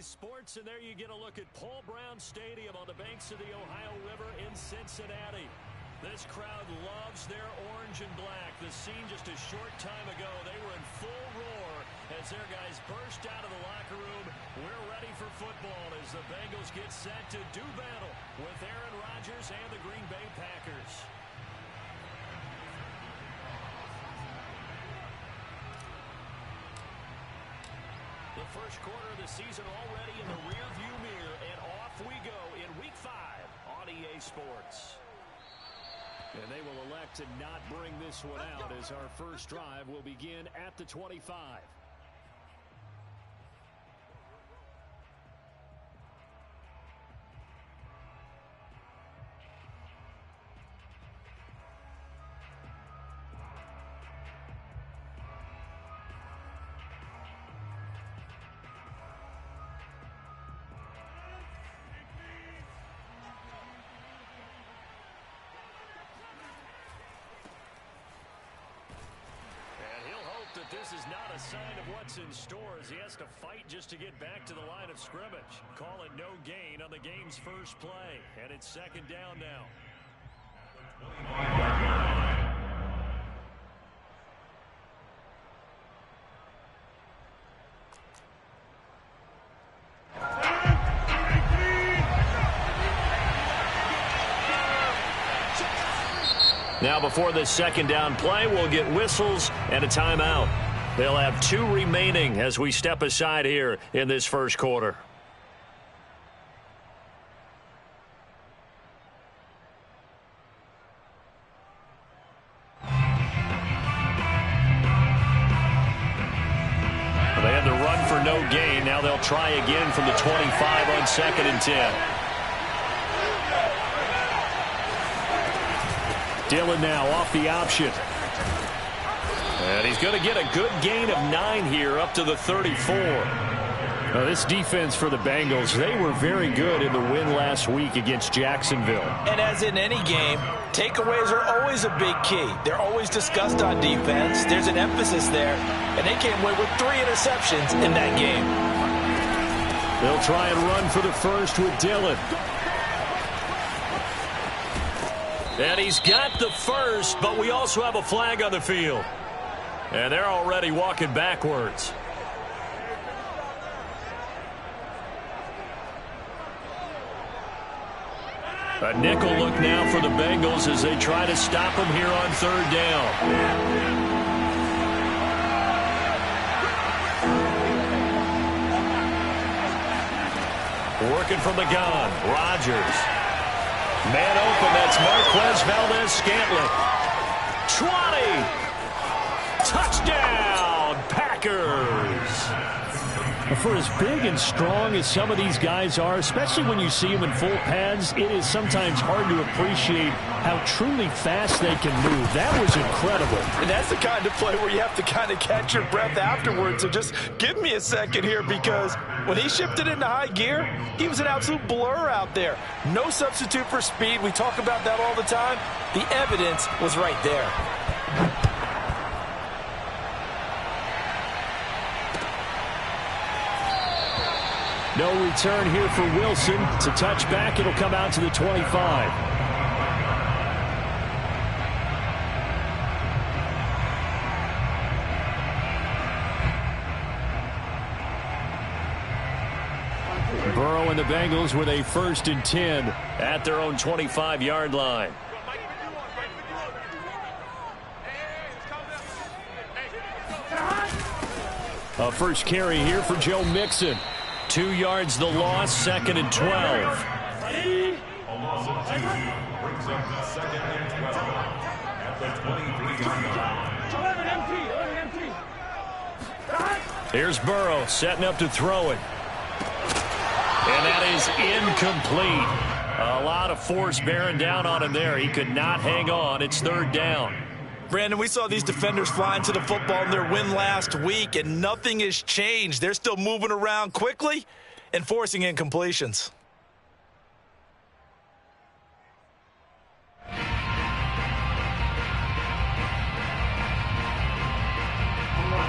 Sports, and there you get a look at Paul Brown Stadium on the banks of the Ohio River in Cincinnati. This crowd loves their orange and black. The scene just a short time ago, they were in full roar as their guys burst out of the locker room. We're ready for football as the Bengals get set to do battle with Aaron Rodgers and the Green Bay Packers. The first quarter of the season already in the rearview mirror, and off we go in Week 5 on EA Sports. And they will elect to not bring this one out as our first drive will begin at the 25. This is not a sign of what's in store as he has to fight just to get back to the line of scrimmage. Call it no gain on the game's first play, and it's second down now. Now before this second down play, we'll get whistles and a timeout. They'll have 2 remaining as we step aside here in this first quarter. They had to run for no gain. Now they'll try again from the 25 on 2nd and 10. Dillon now off the option. And he's going to get a good gain of 9 here up to the 34. Now this defense for the Bengals, they were very good in the win last week against Jacksonville. And as in any game, takeaways are always a big key. They're always discussed on defense. There's an emphasis there. And they came away with 3 interceptions in that game. They'll try and run for the first with Dillon. And he's got the first, but we also have a flag on the field. And they're already walking backwards. A nickel look now for the Bengals as they try to stop him here on 3rd down. Working from the gun, Rodgers. Man open, that's Marquez Valdez-Scantling. 20! Touchdown, Packers! For as big and strong as some of these guys are, especially when you see them in full pads, it is sometimes hard to appreciate how truly fast they can move. That was incredible. And that's the kind of play where you have to kind of catch your breath afterwards. So just give me a second here, because when he shifted into high gear, he was an absolute blur out there. No substitute for speed. We talk about that all the time. The evidence was right there. No return here for Wilson. It's a touchback. It'll come out to the 25. Burrow and the Bengals with a 1st and 10 at their own 25-yard line. A first carry here for Joe Mixon. 2 yards the loss, 2nd and 12. Here's Burrow setting up to throw it. And that is incomplete. A lot of force bearing down on him there. He could not hang on. It's 3rd down. Brandon, we saw these defenders flying to the football in their win last week, and nothing has changed. They're still moving around quickly and forcing incompletions.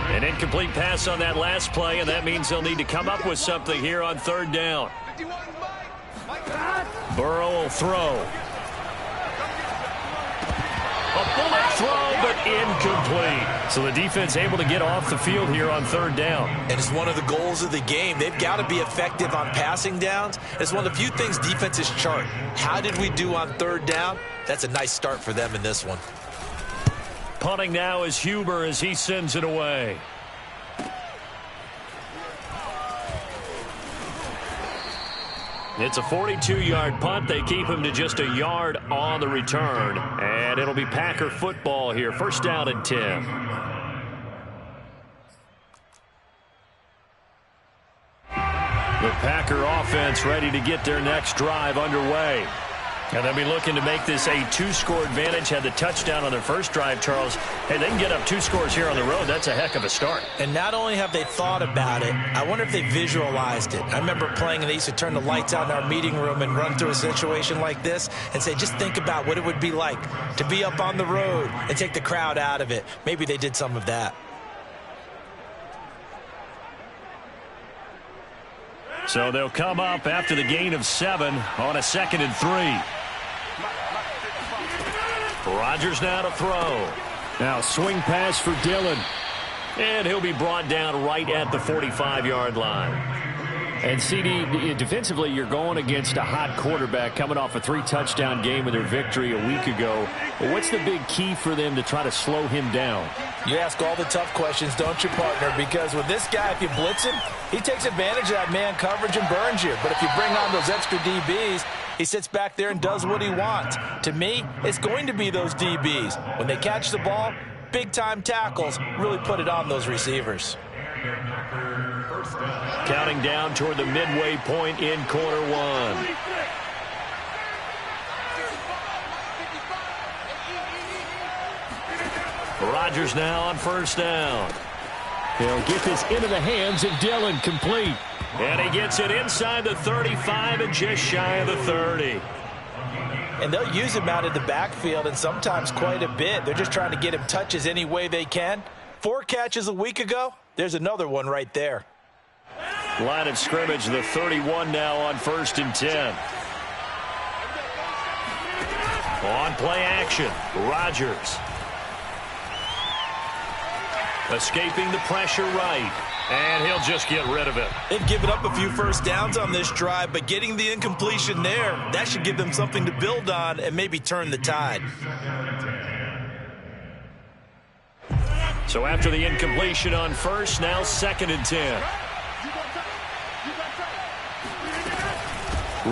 An incomplete Incomplete pass on that last play, and that means they'll need to come up with something here on third down. Burrow will throw. A bullet throw, but incomplete. So the defense able to get off the field here on third down. And it's one of the goals of the game. They've got to be effective on passing downs. It's one of the few things defenses chart. How did we do on third down? That's a nice start for them in this one. Punting now is Huber as he sends it away. It's a 42-yard punt. They keep him to just a yard on the return. And it'll be Packer football here. First down and 10. The Packer offense ready to get their next drive underway. And they'll be looking to make this a two-score advantage. Had the touchdown on their first drive, Charles. Hey, they can get up 2 scores here on the road. That's a heck of a start. And not only have they thought about it, I wonder if they visualized it. I remember playing, and they used to turn the lights out in our meeting room and run through a situation like this and say, just think about what it would be like to be up on the road and take the crowd out of it. Maybe they did some of that. So they'll come up after the gain of 7 on a 2nd and 3. Rodgers now to throw. Now swing pass for Dillon. And he'll be brought down right at the 45-yard line. And CD, defensively, you're going against a hot quarterback coming off a 3-touchdown game in their victory a week ago. What's the big key for them to try to slow him down? You ask all the tough questions, don't you, partner? Because with this guy, if you blitz him, he takes advantage of that man coverage and burns you. But if you bring on those extra DBs, he sits back there and does what he wants. To me, it's going to be those DBs. When they catch the ball, big-time tackles really put it on those receivers. Counting down toward the midway point in quarter 1. Rodgers now on first down. He'll get this into the hands of Dillon, complete. And he gets it inside the 35 and just shy of the 30. And they'll use him out of the backfield, and sometimes quite a bit. They're just trying to get him touches any way they can. 4 catches a week ago. There's another one right there. Line of scrimmage, the 31 now on 1st and 10. On play action, Rodgers. Escaping the pressure right. And he'll just get rid of it. They've given up a few first downs on this drive, but getting the incompletion there, that should give them something to build on and maybe turn the tide. So after the incompletion on first, now 2nd and 10.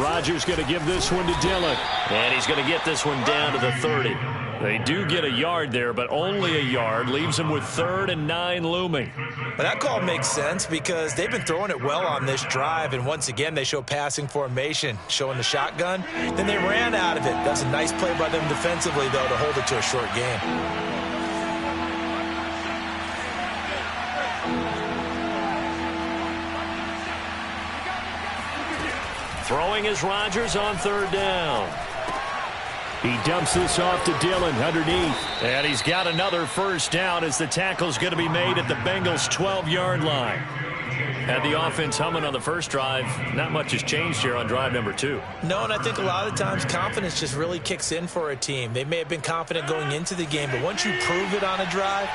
Rodgers going to give this one to Dillon. And he's going to get this one down to the 30. They do get a yard there, but only a yard. Leaves them with 3rd and 9 looming. But that call makes sense because they've been throwing it well on this drive, and once again they show passing formation, showing the shotgun. Then they ran out of it. That's a nice play by them defensively, though, to hold it to a short game. Throwing is Rodgers on 3rd down. He dumps this off to Dillon underneath. And he's got another first down as the tackle's going to be made at the Bengals' 12-yard line. Had the offense humming on the first drive. Not much has changed here on drive number 2. No, and I think a lot of times confidence just really kicks in for a team. They may have been confident going into the game, but once you prove it on a drive,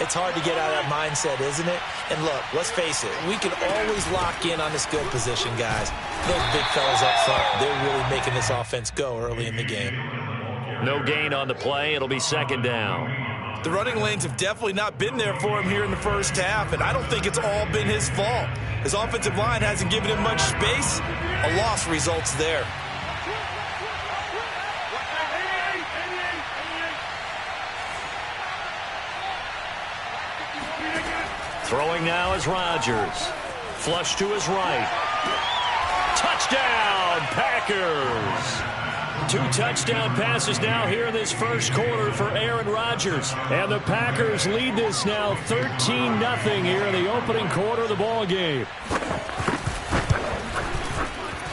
it's hard to get out of that mindset, isn't it? And look, let's face it, we can always lock in on the skill position, guys. Those big fellas up front, they're really making this offense go early in the game. No gain on the play. It'll be 2nd down. The running lanes have definitely not been there for him here in the first half, and I don't think it's all been his fault. His offensive line hasn't given him much space. A loss results there. Throwing now is Rodgers. Flush to his right. Touchdown, Packers! 2 touchdown passes now here in this first quarter for Aaron Rodgers. And the Packers lead this now 13-0 here in the opening quarter of the ball game.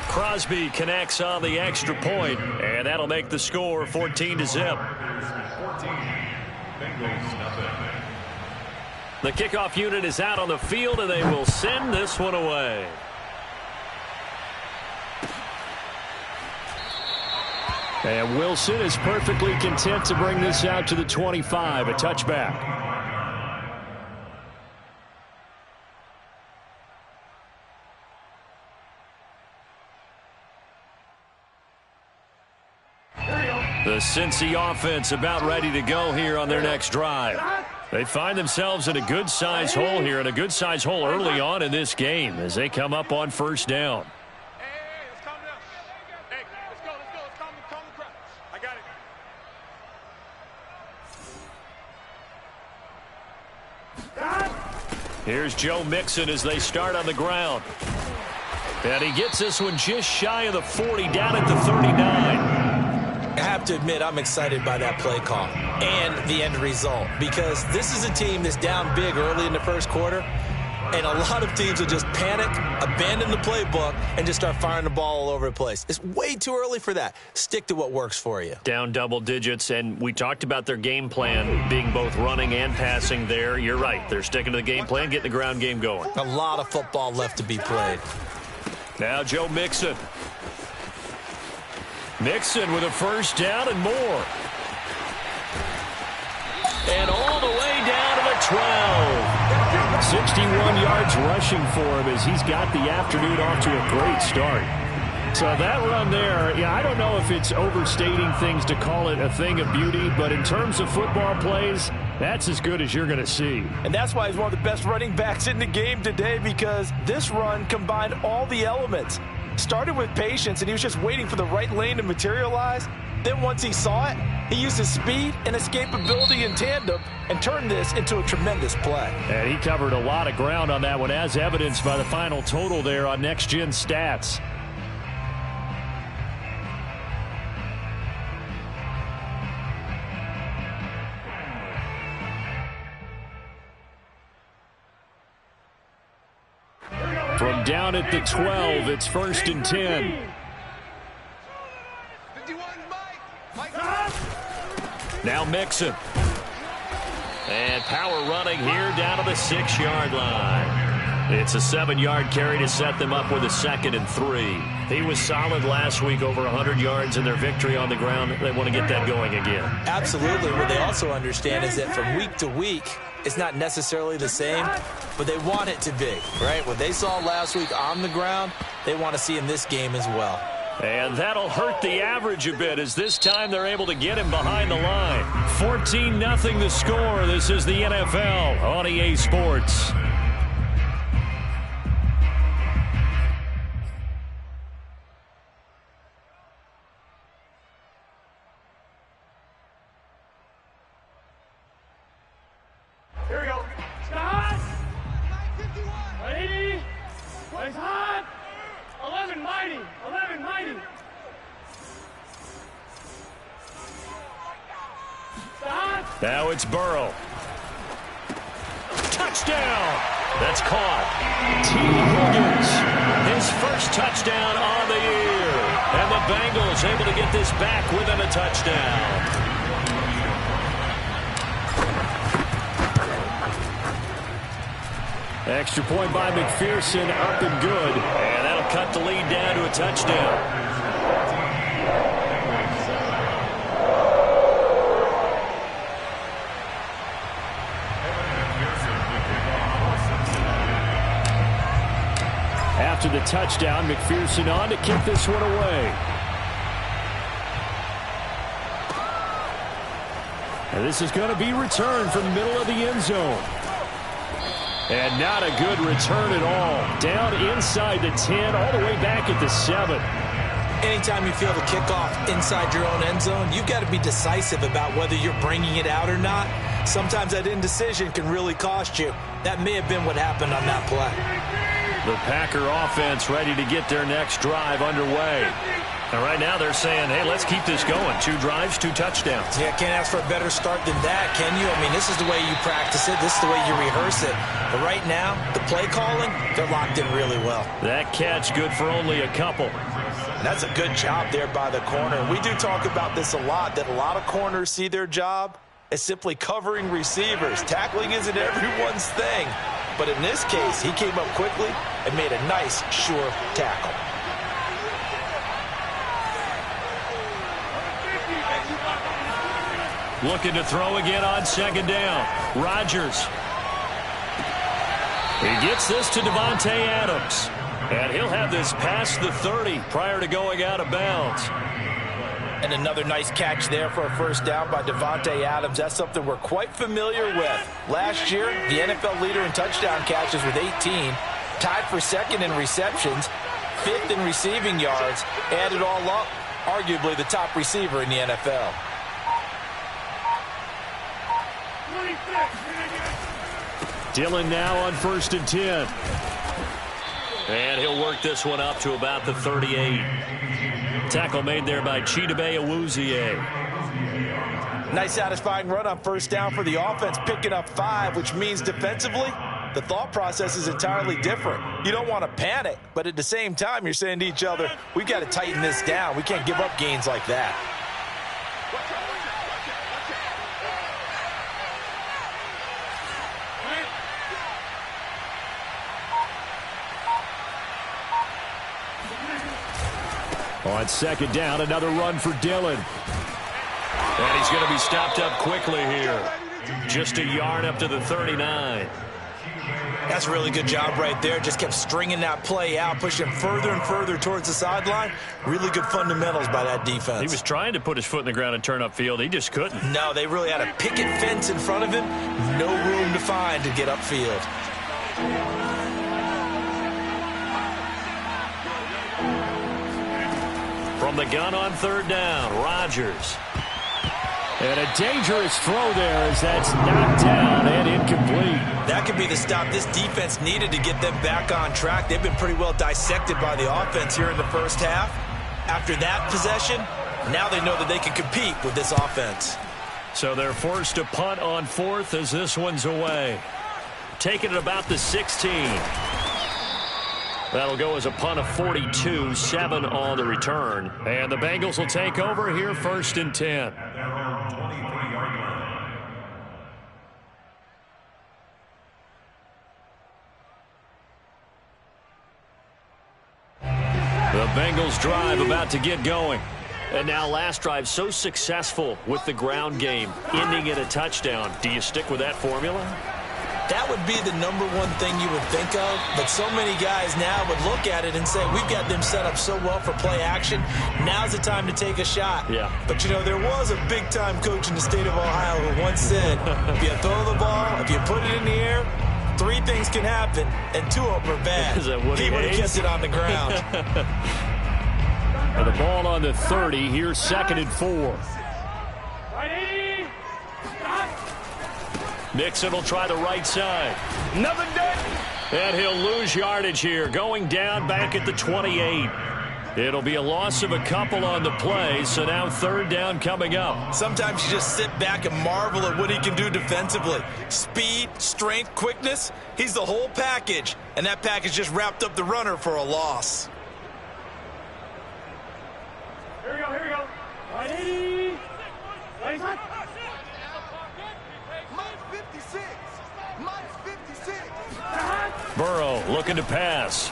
Crosby connects on the extra point, and that'll make the score 14-0. The kickoff unit is out on the field, and they will send this one away. And Wilson is perfectly content to bring this out to the 25, a touchback. The Cincy offense about ready to go here on their next drive. They find themselves in a good-sized hole here, and a good-sized hole early on in this game as they come up on first down. Let's calm down. Hey, let's go. Let's calm the crowd. I got it. Here's Joe Mixon as they start on the ground. And he gets this one just shy of the 40, down at the 39. I have to admit, I'm excited by that play call and the end result, because this is a team that's down big early in the first quarter, and a lot of teams will just panic, abandon the playbook, and just start firing the ball all over the place. It's way too early for that. Stick to what works for you. Down double digits, and we talked about their game plan being both running and passing there. You're right. They're sticking to the game plan, getting the ground game going. A lot of football left to be played. Now Joe Mixon. Mixon with a first down and more. And all the way down to the 12. 61 yards rushing for him as he's got the afternoon off to a great start. So that run there, yeah, I don't know if it's overstating things to call it a thing of beauty, but in terms of football plays, that's as good as you're going to see. And that's why he's one of the best running backs in the game today, because this run combined all the elements. Started with patience, and he was just waiting for the right lane to materialize. Then once he saw it, he used his speed and escapability in tandem and turned this into a tremendous play. And he covered a lot of ground on that one, as evidenced by the final total there on Next Gen Stats. From down at the 12, it's 1st and 10. Now Mixon. And power running here down to the 6-yard line. It's a 7-yard carry to set them up with a 2nd and 3. He was solid last week, over 100 yards in their victory on the ground. They want to get that going again. Absolutely. What they also understand is that from week to week, it's not necessarily the same, but they want it to be, right? What they saw last week on the ground, they want to see in this game as well. And that'll hurt the average a bit, as this time they're able to get him behind the line. 14-0 the score. This is the NFL on EA Sports. Here we go. Start. 80. Plays hot. 11 mighty. 11 mighty. Start. Now it's Burrow. Touchdown. That's caught. T. Higgins. His first touchdown on the year. And the Bengals able to get this back within a touchdown. Extra point by McPherson, up and good. And that'll cut the lead down to a touchdown. After the touchdown, McPherson on to kick this one away. And this is going to be returned from the middle of the end zone. And not a good return at all. Down inside the 10, all the way back at the 7. Anytime you feel the kickoff inside your own end zone, you've got to be decisive about whether you're bringing it out or not. Sometimes that indecision can really cost you. That may have been what happened on that play. The Packer offense ready to get their next drive underway. And right now they're saying, hey, let's keep this going. 2 drives, 2 touchdowns. Yeah, can't ask for a better start than that, can you? I mean, this is the way you practice it. This is the way you rehearse it. But right now, the play calling, they're locked in really well. That catch good for only a couple. And that's a good job there by the corner. We do talk about this a lot, that a lot of corners see their job is simply covering receivers. Tackling isn't everyone's thing. But in this case, he came up quickly and made a nice, sure tackle. Looking to throw again on second down. Rodgers. He gets this to Davante Adams. And he'll have this past the 30 prior to going out of bounds. And another nice catch there for a first down by Davante Adams. That's something we're quite familiar with. Last year, the NFL leader in touchdown catches with 18. Tied for second in receptions. Fifth in receiving yards. Added all up, arguably the top receiver in the NFL. Dillon now on 1st and 10. And he'll work this one up to about the 38. Tackle made there by Chidobe Awuzie. Nice satisfying run on first down for the offense, picking up 5, which means defensively, the thought process is entirely different. You don't want to panic, but at the same time, you're saying to each other, we've got to tighten this down. We can't give up gains like that. On second down, another run for Dillon. And he's going to be stopped up quickly here. Just a yard up to the 39. That's a really good job right there. Just kept stringing that play out, pushing further and further towards the sideline. Really good fundamentals by that defense. He was trying to put his foot in the ground and turn upfield. He just couldn't. No, they really had a picket fence in front of him. No room to find to get upfield. From the gun on third down, Rodgers. And a dangerous throw there as that's knocked down and incomplete. That could be the stop this defense needed to get them back on track. They've been pretty well dissected by the offense here in the first half. After that possession, now they know that they can compete with this offense. So they're forced to punt on 4th as this one's away. Taking it about the 16. That'll go as a punt of 42, 7 on the return. And the Bengals will take over here 1st and 10. The Bengals drive about to get going. And now last drive so successful with the ground game, ending in a touchdown. Do you stick with that formula? That would be the number one thing you would think of, but so many guys now would look at it and say, we've got them set up so well for play action. Now's the time to take a shot. Yeah. But, you know, there was a big-time coach in the state of Ohio who once said, if you throw the ball, if you put it in the air, 3 things can happen, and 2 of them are bad. He would have kept it on the ground. And the ball on the 30, here's 2nd and 4. Mixon will try the right side. Another day. And he'll lose yardage here, going down back at the 28. It'll be a loss of a couple on the play, so now 3rd down coming up. Sometimes you just sit back and marvel at what he can do defensively. Speed, strength, quickness, he's the whole package. And that package just wrapped up the runner for a loss. Here we go, here we go. 180. Burrow looking to pass.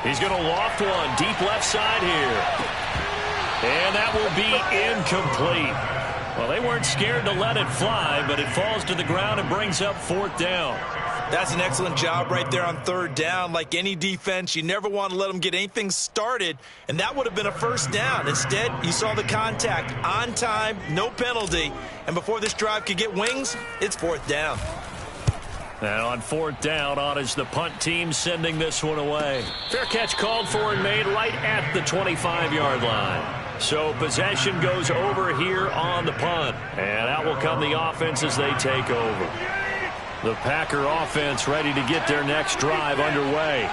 He's going to loft one deep left side here. And that will be incomplete. Well, they weren't scared to let it fly, but it falls to the ground and brings up 4th down. That's an excellent job right there on 3rd down. Like any defense, you never want to let them get anything started, and that would have been a 1st down. Instead, you saw the contact on time, no penalty, and before this drive could get wings, it's 4th down. And on 4th down, on is the punt team sending this one away. Fair catch called for and made right at the 25-yard line. So possession goes over here on the punt. And out will come the offense as they take over. The Packer offense ready to get their next drive underway.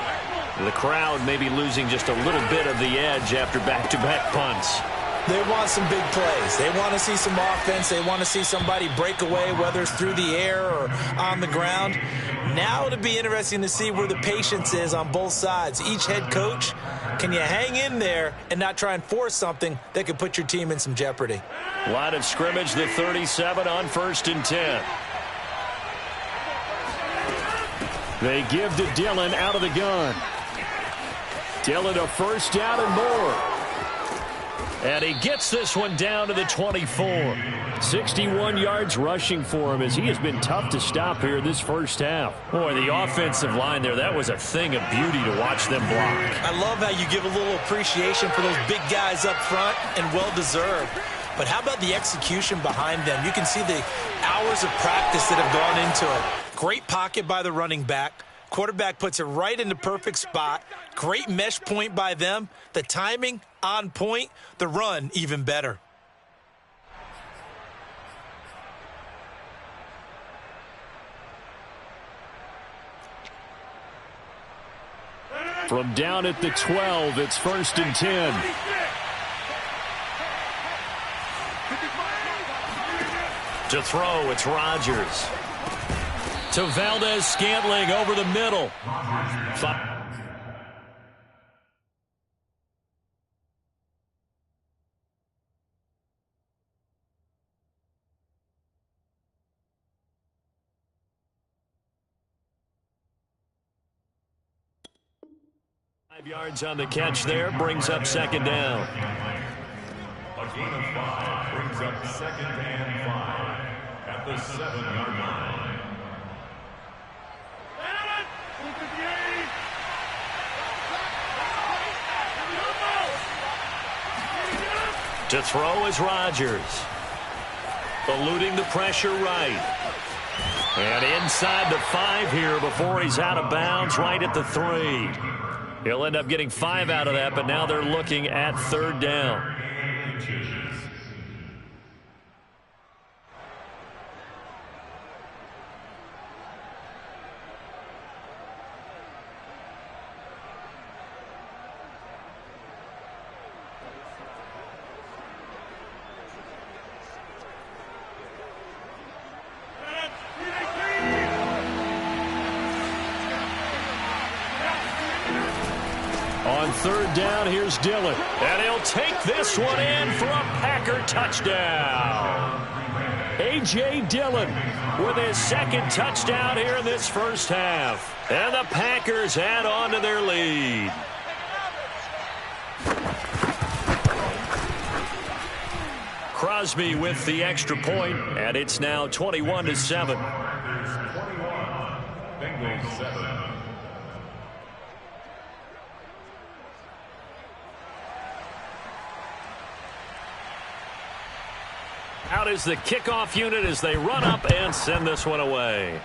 The crowd maybe losing just a little bit of the edge after back-to-back punts. They want some big plays. They want to see some offense. They want to see somebody break away, whether it's through the air or on the ground. Now it'll be interesting to see where the patience is on both sides. Each head coach can you hang in there and not try and force something that could put your team in some jeopardy? Line of scrimmage, the 37 on 1st and 10. They give to Dillon out of the gun. Dillon a first down and more. And he gets this one down to the 24. 61 yards rushing for him as he has been tough to stop here this first half. Boy, the offensive line there, that was a thing of beauty to watch them block. I love how you give a little appreciation for those big guys up front, and well-deserved. But how about the execution behind them? You can see the hours of practice that have gone into it. Great pocket by the running back. Quarterback puts it right in the perfect spot. Great mesh point by them. The timing on point. The run even better. From down at the 12, it's 1st and 10. To throw, it's Rodgers. To Valdez-Scantling over the middle. 5 yards on the catch there, brings up 2nd down. A gain of 5 brings up 2nd and 5 at the 7-yard line. To throw is Rodgers. Eluding the pressure right. And inside the 5 here before he's out of bounds right at the 3. He'll end up getting 5 out of that, but now they're looking at 3rd down. On 3rd down, here's Dillon. And he'll take this one in for a Packer touchdown. A.J. Dillon With his 2nd touchdown here in this first half. And the Packers add on to their lead. Crosby with the extra point, and it's now 21-7. Bengals 7. Out is the kickoff unit as they run up and send this one away.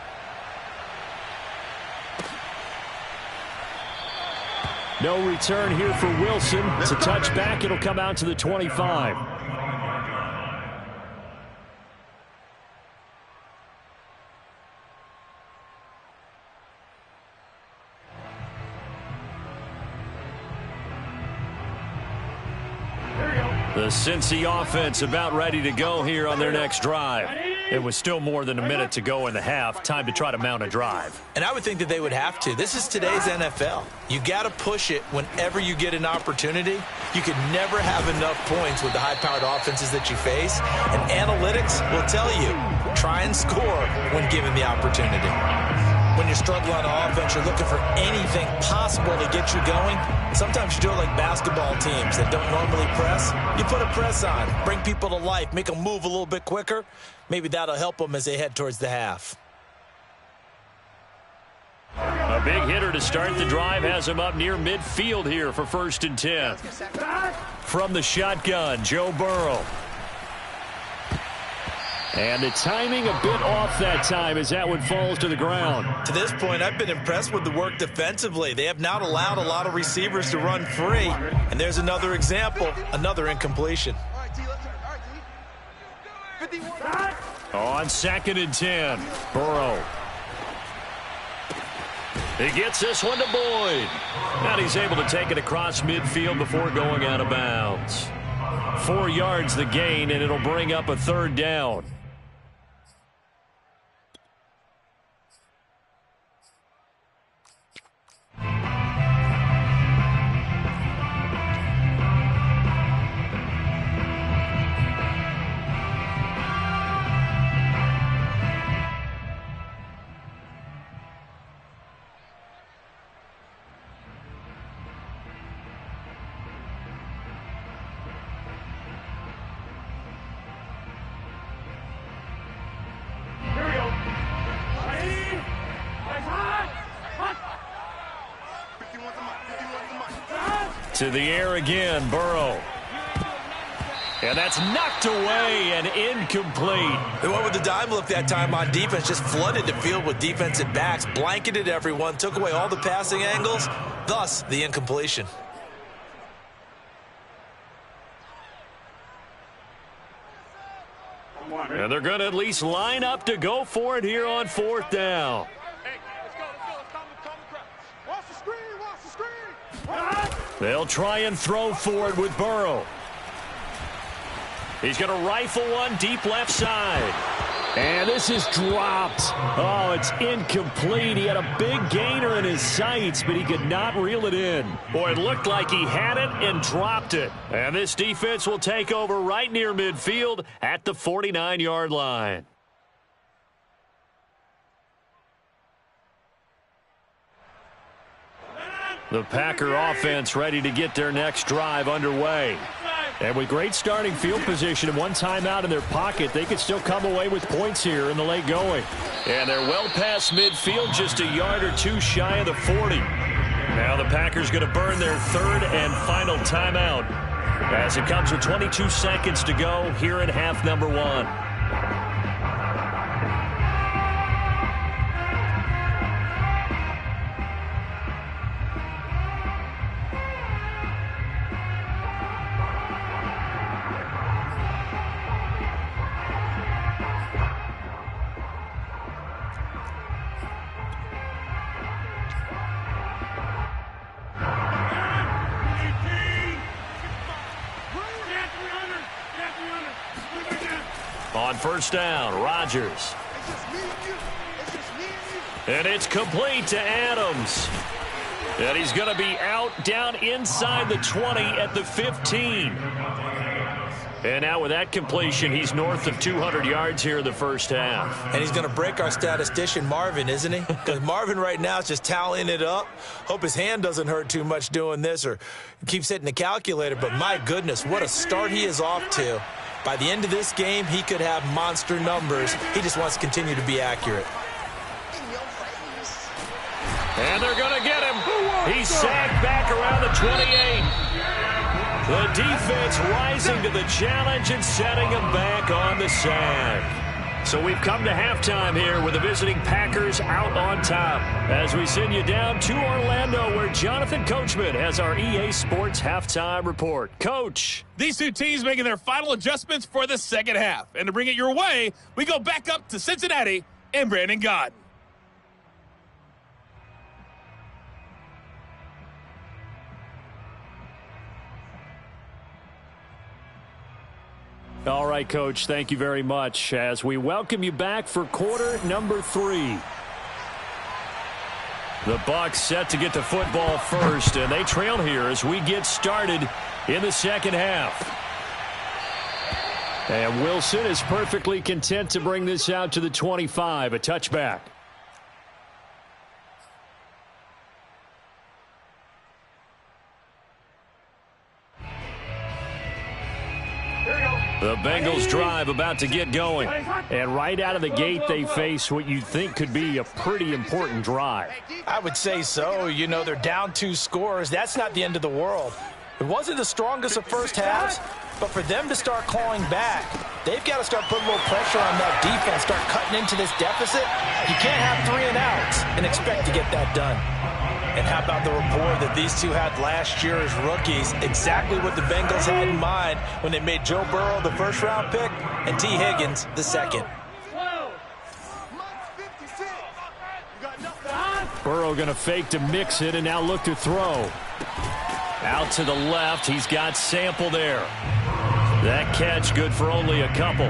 No return here for Wilson. It's a touchback. It'll come out to the 25. The Cincy offense about ready to go here on their next drive. It was still more than a minute to go in the half. Time to try to mount a drive. And I would think that they would have to. This is today's NFL. You got to push it whenever you get an opportunity. You could never have enough points with the high-powered offenses that you face. And analytics will tell you, try and score when given the opportunity. When you're struggling on offense, you're looking for anything possible to get you going. Sometimes you do it like basketball teams that don't normally press. You put a press on, bring people to life, make them move a little bit quicker. Maybe that'll help them as they head towards the half. A big hitter to start the drive has him up near midfield here for 1st and 10. From the shotgun, Joe Burrow. And the timing a bit off that time as that one falls to the ground. To this point, I've been impressed with the work defensively. They have not allowed a lot of receivers to run free. And there's another example, another incompletion. On 2nd and 10, Burrow. He gets this one to Boyd. And he's able to take it across midfield before going out of bounds. 4 yards the gain, and it'll bring up a 3rd down. To the air again, Burrow. And that's knocked away and incomplete. They went with the dime look that time on defense, just flooded the field with defensive backs, blanketed everyone, took away all the passing angles, thus the incompletion. And they're going to at least line up to go for it here on 4th down. Hey, let's go. Let's calm the crowd. Watch the screen. They'll try and throw for it with Burrow. He's going to rifle one deep left side. And this is dropped. Oh, it's incomplete. He had a big gainer in his sights, but he could not reel it in. Boy, it looked like he had it and dropped it. And this defense will take over right near midfield at the 49-yard line. The Packer offense ready to get their next drive underway. And with great starting field position and one timeout in their pocket, they could still come away with points here in the late going. And they're well past midfield, just a yard or two shy of the 40. Now the Packers going to burn their 3rd and final timeout as it comes with 22 seconds to go here in half number 1. On 1st down, Rodgers. And it's complete to Adams. And he's going to be out down inside the 20 at the 15. And now with that completion, he's north of 200 yards here in the first half. And he's going to break our statistician, Marvin, isn't he? Because Marvin right now is just tallying it up. Hope his hand doesn't hurt too much doing this or keeps hitting the calculator. But my goodness, what a start he is off to. By the end of this game, he could have monster numbers. He just wants to continue to be accurate. And they're going to get him. He's sacked back around the 28. The defense rising to the challenge and setting him back on the sack. So we've come to halftime here with the visiting Packers out on top as we send you down to Orlando where Jonathan Coachman has our EA Sports halftime report. Coach. These two teams making their final adjustments for the second half. And to bring it your way, we go back up to Cincinnati and Brandon Gaudin. All right, Coach, thank you very much as we welcome you back for quarter number 3. The Bucs set to get the football first, and they trail here as we get started in the second half. And Wilson is perfectly content to bring this out to the 25, a touchback. The Bengals drive about to get going. And right out of the gate, they face what you'd think could be a pretty important drive. I would say so. You know, they're down 2 scores. That's not the end of the world. It wasn't the strongest of first halves, but for them to start clawing back, they've got to start putting a little pressure on that defense, start cutting into this deficit. You can't have 3 and outs and expect to get that done. And how about the rapport that these two had last year as rookies? Exactly what the Bengals had in mind when they made Joe Burrow the first-round pick and T. Higgins the second. Burrow going to fake to mix it and now look to throw. Out to the left, he's got Sample there. That catch good for only a couple.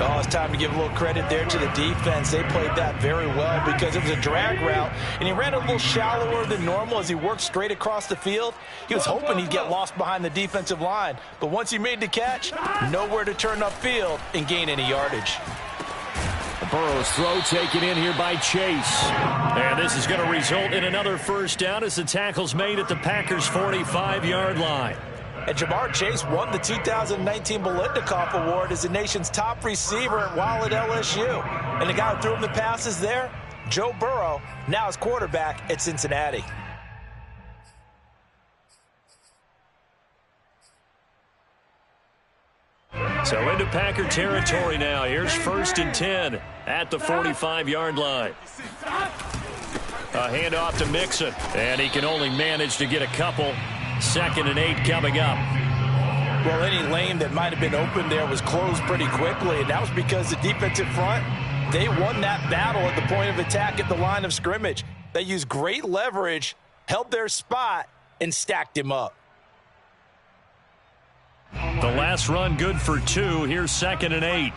Oh, it's time to give a little credit there to the defense. They played that very well because it was a drag route, and he ran a little shallower than normal as he worked straight across the field. He was hoping he'd get lost behind the defensive line, but once he made the catch, nowhere to turn upfield and gain any yardage. Burrow's throw taken in here by Chase. And this is going to result in another first down as the tackle's made at the Packers' 45-yard line. And Jamar Chase won the 2019 Biletnikoff Award as the nation's top receiver while at LSU. And the guy who threw him the passes there, Joe Burrow, now his quarterback at Cincinnati. So into Packer territory now. Here's 1st and 10 at the 45-yard line. A handoff to Mixon, and he can only manage to get a couple. 2nd and 8 coming up. Well, any lane that might have been open there was closed pretty quickly, and that was because the defensive front, they won that battle at the point of attack at the line of scrimmage. They used great leverage, held their spot, and stacked him up. The last run good for 2. Here's 2nd and 8.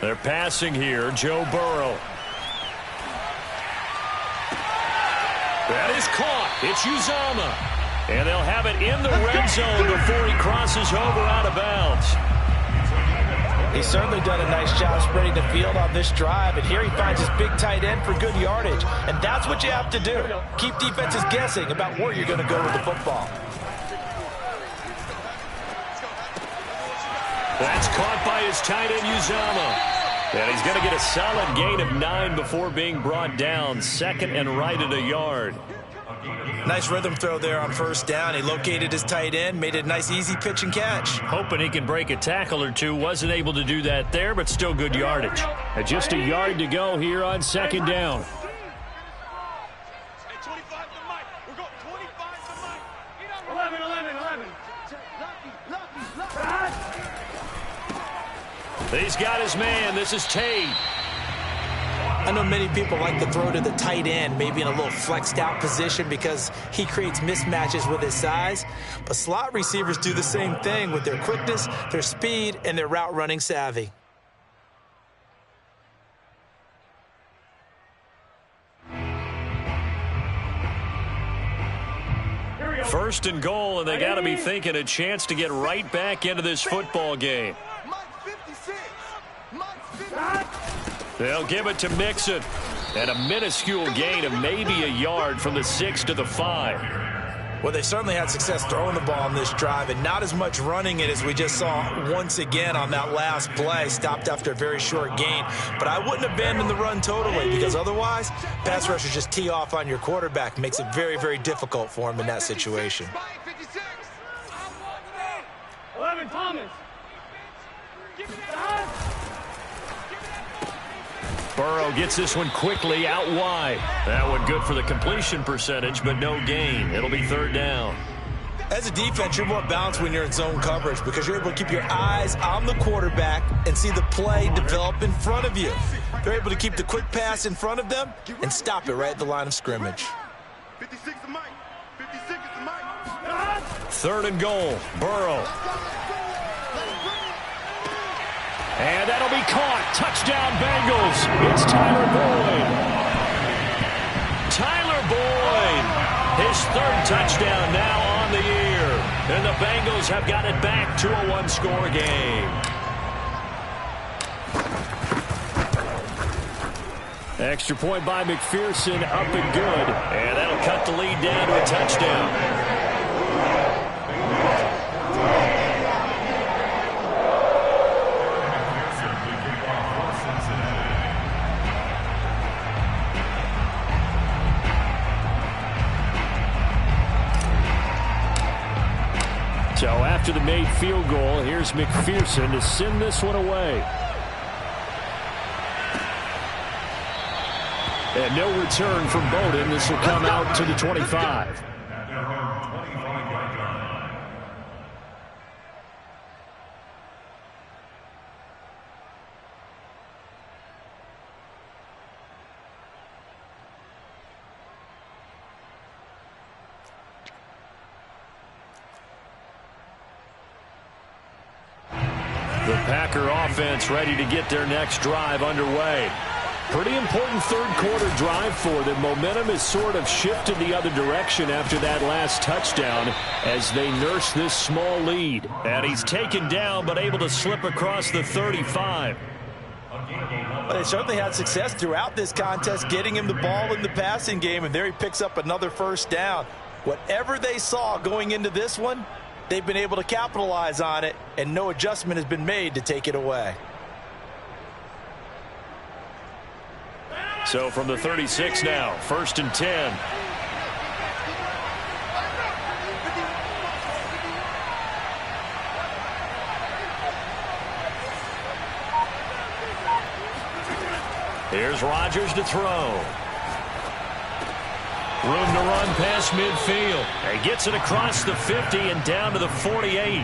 They're passing here. Joe Burrow. That is caught. It's Uzomah. And they'll have it in the red zone before he crosses over out of bounds. He's certainly done a nice job spreading the field on this drive, and here he finds his big tight end for good yardage. And that's what you have to do. Keep defenses guessing about where you're going to go with the football. That's caught by his tight end, Uzomah. And he's going to get a solid gain of 9 before being brought down. 2nd and right at a yard. Nice rhythm throw there on 1st down. He located his tight end, made it a nice easy pitch and catch. Hoping he can break a tackle or two. Wasn't able to do that there, but still good yardage. And just a yard to go here on 2nd down. Hey, 25 to Mike. We're going 25 to Mike. 11. He's got his man. This is Tate. I know many people like to throw to the tight end, maybe in a little flexed out position because he creates mismatches with his size. But slot receivers do the same thing with their quickness, their speed, and their route running savvy. First and goal, and they got to be thinking a chance to get right back into this football game. They'll give it to Mixon. And a minuscule gain of maybe a yard from the 6 to the 5. Well, they certainly had success throwing the ball on this drive, and not as much running it as we just saw once again on that last play. Stopped after a very short gain. But I wouldn't abandon the run totally, because otherwise, pass rushers just tee off on your quarterback. Makes it very, very difficult for him in that situation. 11, Thomas. Burrow gets this one quickly out wide. That one good for the completion percentage, but no gain. It'll be 3rd down. As a defense, you're more balanced when you're in zone coverage because you're able to keep your eyes on the quarterback and see the play develop in front of you. They're able to keep the quick pass in front of them and stop it right at the line of scrimmage. 56 to Mike. 56 to Mike. 3rd and goal. Burrow. And that'll be caught. Touchdown, Bengals. It's Tyler Boyd. Tyler Boyd. His 3rd touchdown now on the year. And the Bengals have got it back to a 1-score game. Extra point by McPherson, up and good. And that'll cut the lead down to a touchdown. So after the made field goal, here's McPherson to send this one away. And no return from Bowden. This will come out to the 25. The Packer offense ready to get their next drive underway. Pretty important 3rd quarter drive for them. Momentum has sort of shifted the other direction after that last touchdown as they nurse this small lead. And he's taken down but able to slip across the 35. But they certainly had success throughout this contest getting him the ball in the passing game, and there he picks up another 1st down. Whatever they saw going into this one, they've been able to capitalize on it, and no adjustment has been made to take it away. So from the 36 now, 1st and 10. Here's Rodgers to throw. Room to run past midfield. He gets it across the 50 and down to the 48.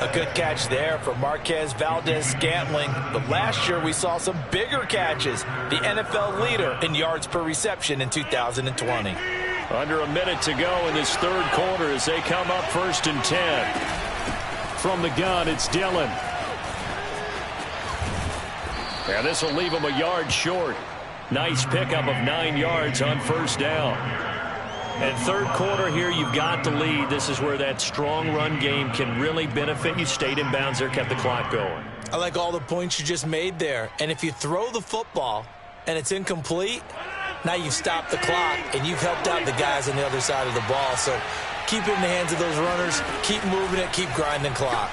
A good catch there for Marquez Valdez-Scantling. But last year we saw some bigger catches. The NFL leader in yards per reception in 2020. Under a minute to go in this third quarter as they come up 1st and 10. From the gun, it's Dillon. And this will leave him a yard short. Nice pickup of 9 yards on 1st down. And third quarter here, you've got the lead. This is where that strong run game can really benefit you. Stayed in bounds there, kept the clock going. I like all the points you just made there. And if you throw the football and it's incomplete, now you've stopped the clock and you've helped out the guys on the other side of the ball. So keep it in the hands of those runners. Keep moving it. Keep grinding clock.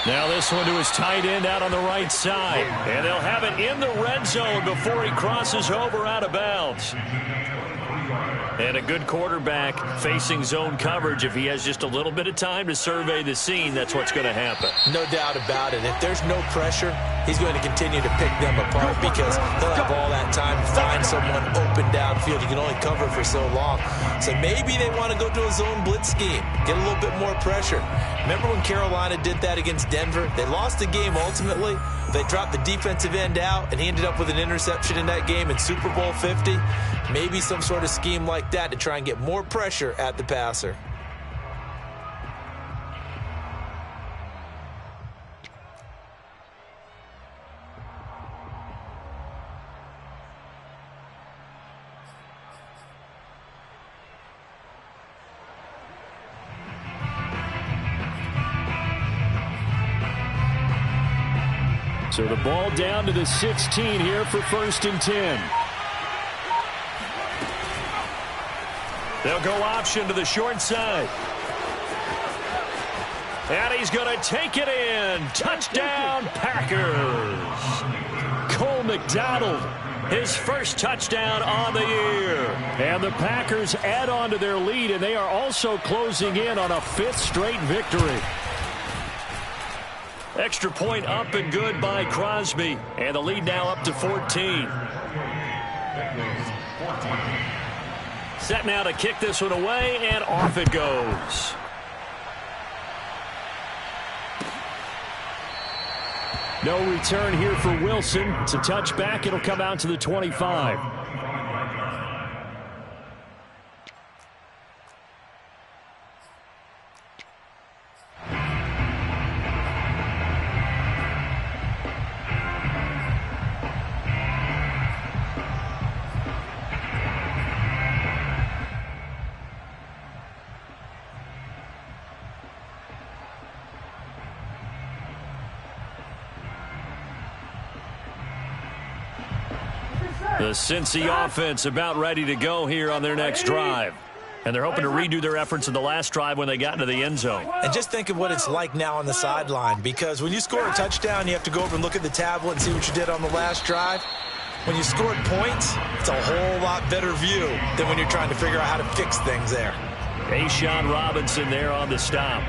Now this one to his tight end out on the right side. And they'll have it in the red zone before he crosses over out of bounds. And a good quarterback facing zone coverage. If he has just a little bit of time to survey the scene, that's what's going to happen. No doubt about it. If there's no pressure, he's going to continue to pick them apart because he'll have all that time to find someone open downfield. He can only cover for so long. So maybe they want to go to a zone blitz scheme, get a little bit more pressure. Remember when Carolina did that against Denver? They lost the game ultimately. They dropped the defensive end out, and he ended up with an interception in that game in Super Bowl 50. Maybe some sort of scheme like that to try and get more pressure at the passer. So the ball down to the 16 here for 1st and 10. They'll go option to the short side. And he's going to take it in. Touchdown, Packers. Cole McDonald, his first touchdown on the year. And the Packers add on to their lead, and they are also closing in on a 5th straight victory. Extra point up and good by Crosby. And the lead now up to 14. Set now to kick this one away, and off it goes. No return here for Wilson. It's a touchback. It'll come out to the 25. The Cincy offense about ready to go here on their next drive. And they're hoping to redo their efforts in the last drive when they got into the end zone. And just think of what it's like now on the sideline, because when you score a touchdown, you have to go over and look at the tablet and see what you did on the last drive. When you scored points, it's a whole lot better view than when you're trying to figure out how to fix things there. A'Shawn Robinson there on the stop.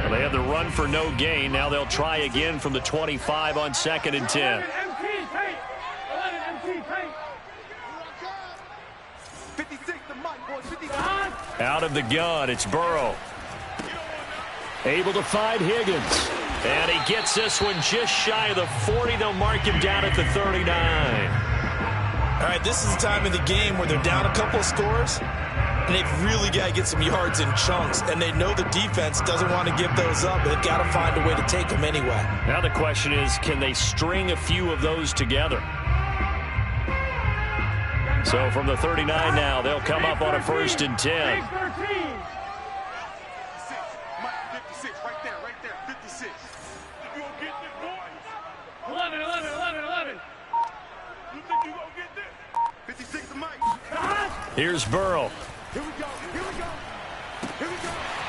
Well, they had the run for no gain. Now they'll try again from the 25 on 2nd and 10. Out of the gun, it's Burrow. Able to find Higgins. And he gets this one just shy of the 40. They'll mark him down at the 39. All right, this is the time of the game where they're down a couple of scores, and they've really got to get some yards in chunks, and they know the defense doesn't want to give those up. They've got to find a way to take them anyway. Now the question is, can they string a few of those together? So from the 39 now, they'll come up on a 1st and 10. 56, right there, 56. You gonna get this, boy? 11. You think you gonna get this? 56 to Mike. Here's Burrow. Here we go.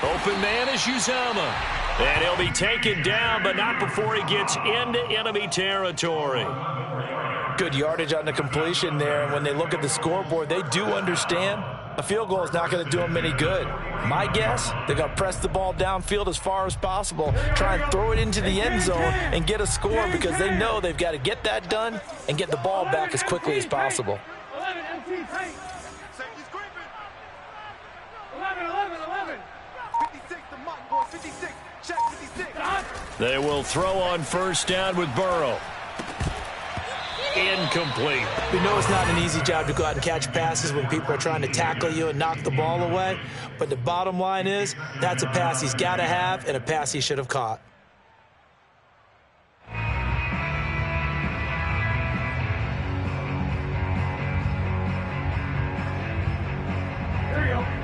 Open man is Uzomah. And he'll be taken down, but not before he gets into enemy territory. Good yardage on the completion there, and when they look at the scoreboard, they do understand A field goal is not going to do them any good. My guess, they're going to press the ball downfield as far as possible, try and throw it into the end zone and get a score because they know they've got to get that done and get the ball back as quickly as possible. 11. 56 the mark, boy. 56. Check 56. They will throw on first down with Burrow. Incomplete. We know it's not an easy job to go out and catch passes when people are trying to tackle you and knock the ball away. But the bottom line is, that's a pass he's got to have and a pass he should have caught.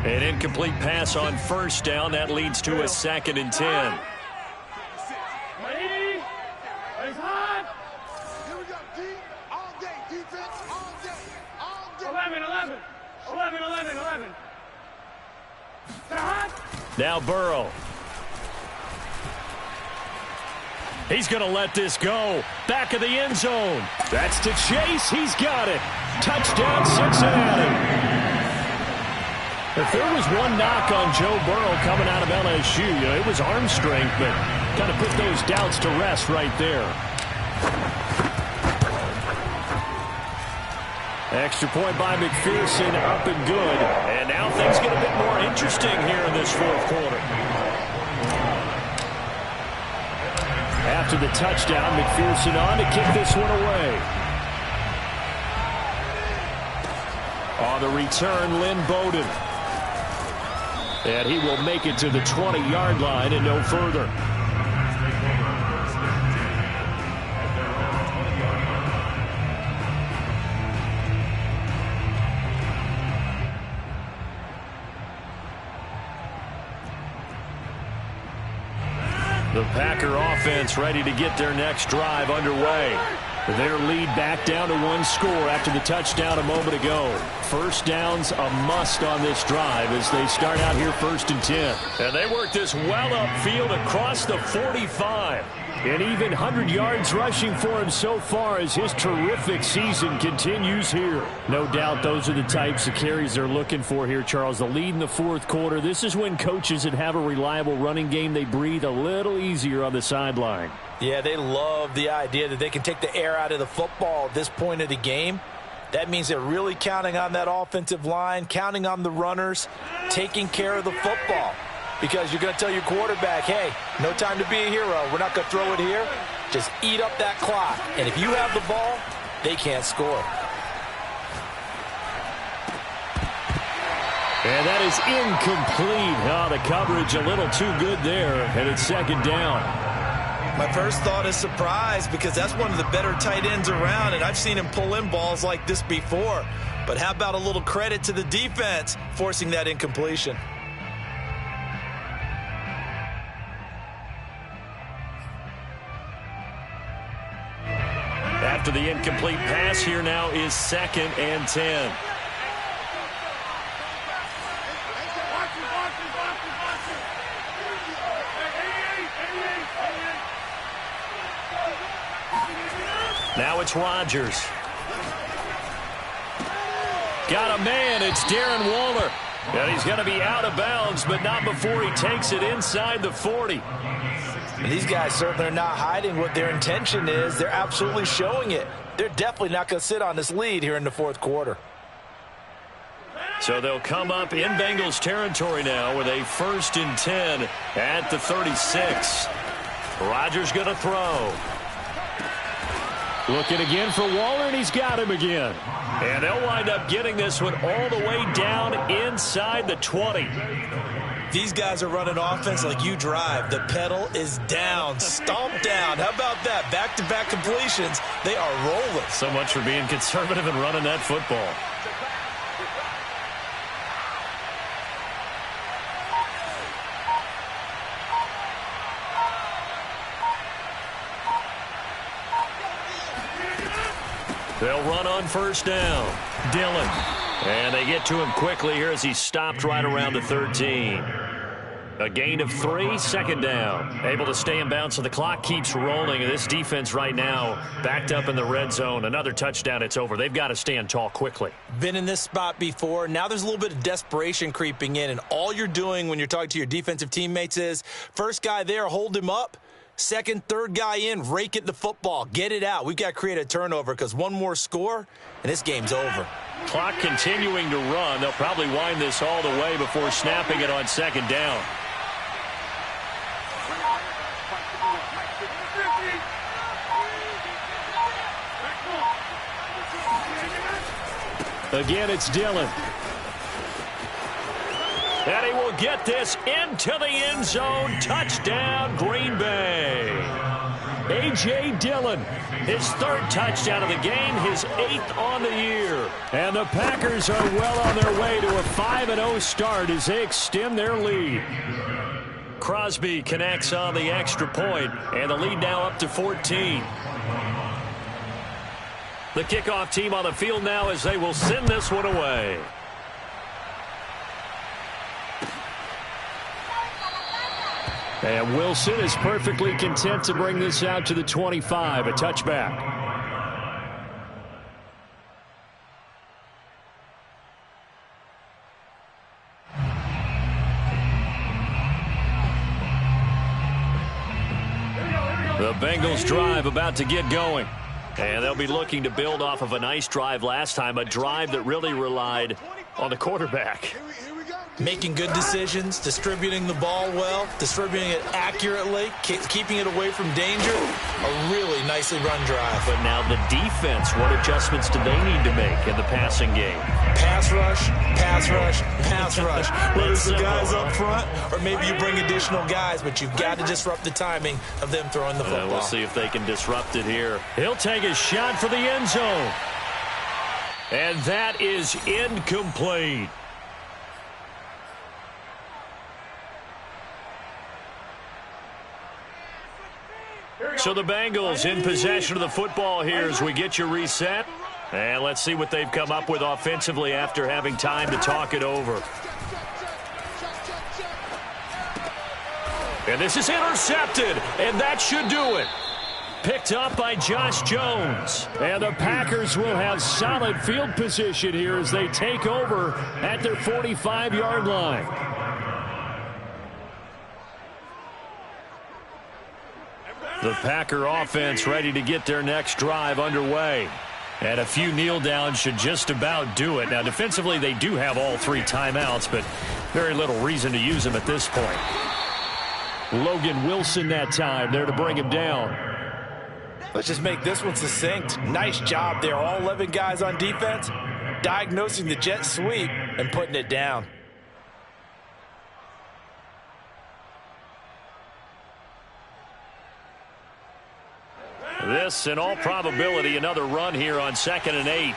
An incomplete pass on first down. That leads to a 2nd and 10. Now Burrow. He's going to let this go. Back of the end zone. That's to Chase. He's got it. Touchdown, Cincinnati. If there was one knock on Joe Burrow coming out of LSU, it was arm strength, but kind of put those doubts to rest right there. Extra point by McPherson, up and good. And now things get a bit more interesting here in this fourth quarter. After the touchdown, McPherson on to kick this one away. On the return, Lynn Bowden. And he will make it to the 20-yard line and no further. The Packer offense ready to get their next drive underway. Their lead back down to 1 score after the touchdown a moment ago. First down's a must on this drive as they start out here 1st and 10. And they work this well upfield across the 45. And even 100 yards rushing for him so far as his terrific season continues here. No doubt those are the types of carries they're looking for here, Charles. The lead in the fourth quarter. This is when coaches that have a reliable running game, they breathe a little easier on the sideline. Yeah, they love the idea that they can take the air out of the football at this point of the game. That means they're really counting on that offensive line, counting on the runners, taking care of the football. Because you're going to tell your quarterback, hey, no time to be a hero. We're not going to throw it here. Just eat up that clock. And if you have the ball, they can't score. And that is incomplete. Oh, the coverage a little too good there. And it's 2nd down. My first thought is surprise because that's one of the better tight ends around, and I've seen him pull in balls like this before. But how about a little credit to the defense forcing that incompletion? After the incomplete pass, here now is 2nd and 10. Now it's Rodgers. Got a man. It's Darren Waller. And he's going to be out of bounds, but not before he takes it inside the 40. And these guys certainly are not hiding what their intention is. They're absolutely showing it. They're definitely not going to sit on this lead here in the fourth quarter. So they'll come up in Bengals territory now with a 1st and 10 at the 36. Rodgers going to throw. Looking again for Waller, and he's got him again. And they'll wind up getting this one all the way down inside the 20. These guys are running offense like you drive. The pedal is down, stomped down. How about that? Back-to-back completions. They are rolling. So much for being conservative and running that football. They'll run on first down. Dillon. And they get to him quickly here as he stopped right around the 13. A gain of 3, second down. Able to stay in bounds, so the clock keeps rolling. This defense right now backed up in the red zone. Another touchdown, it's over. They've got to stand tall quickly. Been in this spot before. Now there's a little bit of desperation creeping in, and all you're doing when you're talking to your defensive teammates is, first guy there, hold him up. Second, third guy in, rake it the football. Get it out. We've got to create a turnover because one more score, and this game's over. Clock continuing to run. They'll probably wind this all the way before snapping it on second down. Again, it's Dillon. And he will get this into the end zone. Touchdown, Green Bay. A.J. Dillon, his 3rd touchdown of the game, his 8th on the year. And the Packers are well on their way to a 5-0 start as they extend their lead. Crosby connects on the extra point, and the lead now up to 14. The kickoff team on the field now as they will send this one away. And Wilson is perfectly content to bring this out to the 25, a touchback. The Bengals drive about to get going. And they'll be looking to build off of a nice drive last time, a drive that really relied on the quarterback. Making good decisions, distributing the ball well, distributing it accurately, keeping it away from danger. A really nicely run drive. But now the defense, what adjustments do they need to make in the passing game? Pass rush, pass rush, pass rush. Whether it's the guys up front or maybe you bring additional guys, but you've got to disrupt the timing of them throwing the football. We'll see if they can disrupt it here. He'll take a shot for the end zone. And that is incomplete. So the Bengals in possession of the football here as we get you reset. And let's see what they've come up with offensively after having time to talk it over. And this is intercepted, and that should do it. Picked up by Josh Jones. And the Packers will have solid field position here as they take over at their 45-yard line. The Packer offense ready to get their next drive underway. And a few kneel downs should just about do it. Now, defensively, they do have all 3 timeouts, but very little reason to use them at this point. Logan Wilson that time there to bring him down. Let's just make this one succinct. Nice job there. All 11 guys on defense, diagnosing the jet sweep and putting it down. This, in all probability, another run here on 2nd and 8.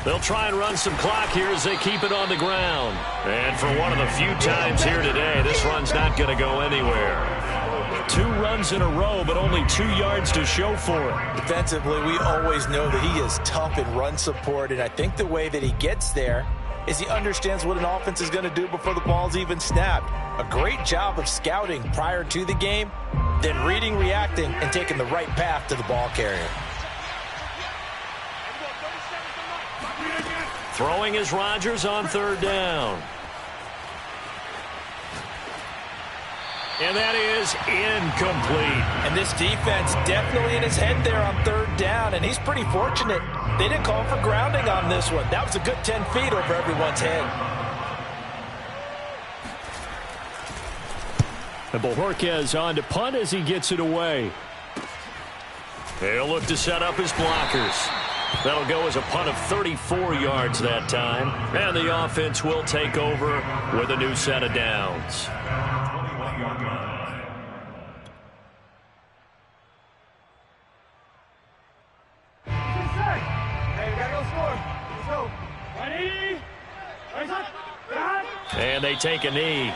They'll try and run some clock here as they keep it on the ground. And for one of the few times here today, this run's not going to go anywhere. 2 runs in a row, but only 2 yards to show for it. Defensively, we always know that he is tough in run support, and I think the way that he gets there is he understands what an offense is going to do before the ball's even snapped. A great job of scouting prior to the game, then reading, reacting, and taking the right path to the ball carrier. Throwing is Rodgers on 3rd down. And that is incomplete. And this defense definitely in his head there on 3rd down, and he's pretty fortunate. They didn't call for grounding on this one. That was a good 10 feet over everyone's head. And Bojorquez on to punt as he gets it away. They'll look to set up his blockers. That'll go as a punt of 34 yards that time. And the offense will take over with a new set of downs. And they take a knee.